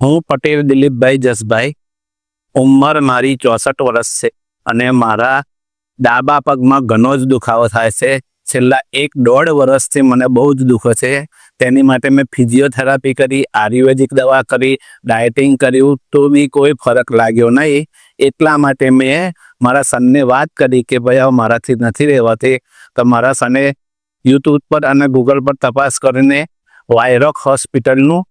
હું પટેલ દિલીપભાઈ જસભાઈ, ઉંમર મારી 64 વર્ષ છે અને મારા ડાબા પગમાં ઘણો જ દુખાવો થાય છે. છેલ્લા 1.5 વર્ષથી મને બહુ જ દુખે છે. તેની માટે મેં ફિઝિયોથેરાપી કરી, આયુર્વેદિક દવા કરી, ડાયટિંગ કર્યું તો બી કોઈ ફરક લાગ્યો નહીં. એટલા માટે મેં મારા સનને વાત કરી કે ભાઈ હવે મારાથી નથી રહેવાતી. તો મારા સને યુટ્યુબ પર અને ગૂગલ પર તપાસ કરીને વાયરોક હોસ્પિટલનું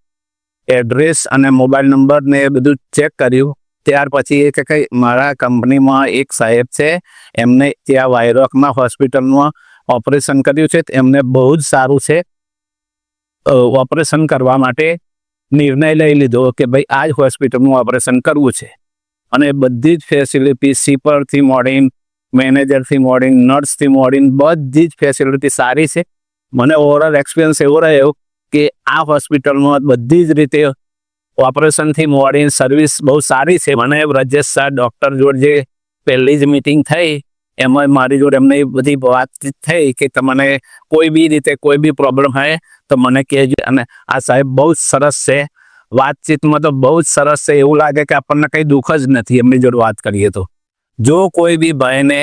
એડ્રેસ અને મોબાઈલ નંબર ને એ બધું ચેક કર્યું. ત્યાર પછી એ કે મારા કંપનીમાં એક સાહેબ છે, એમને ત્યાં વાયરોકના હોસ્પિટલમાં ઓપરેશન કર્યું છે. એમને બહુ જ સારું છે. ઓપરેશન કરવા માટે નિર્ણય લઈ લીધો કે ભાઈ આ જ હોસ્પિટલનું ઓપરેશન કરવું છે. અને બધી જ ફેસિલિટી સીપરથી મોડીને, મેનેજરથી મોડીને, નર્સથી મોડીને બધી જ ફેસિલિટી સારી છે. મને ઓવરઓલ એક્સપિરિયન્સ એવો રહ્યો કે આ હોસ્પિટલમાં બધી જ રીતે ઓપરેશનથી મોડીને સર્વિસ બહુ સારી છે. મને બ્રજેશ શાહ ડૉક્ટર જોડે જે પહેલી જ મિટિંગ થઈ એમાં મારી જોડે એમને બધી વાતચીત થઈ કે તમને કોઈ બી રીતે કોઈ બી પ્રોબ્લેમ હોય તો મને કહેજો. અને આ સાહેબ બહુ જ સરસ છે. વાતચીતમાં તો બહુ જ સરસ છે. એવું લાગે કે આપણને કંઈ દુઃખ જ નથી એમની જોડે વાત કરીએ તો. જો કોઈ બી ભાઈને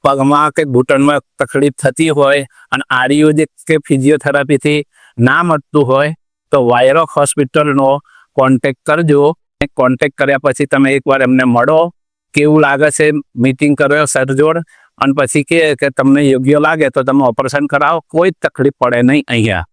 પગમાં કે ઘૂંટણમાં તકલીફ થતી હોય અને આયુર્વેદિક કે ફિઝિયોથેરાપીથી ના મળતું હોય તો વાયરોક હોસ્પિટલનો કોન્ટેક્ટ કરજો. કોન્ટેક્ટ કર્યા પછી તમે એકવાર એમને મળો, કેવું લાગે છે, મીટિંગ કરો સર જોડ, અને પછી કે તમને યોગ્ય લાગે તો તમે ઓપરેશન કરાવો. કોઈ તકલીફ પડે નહીં અહીંયા.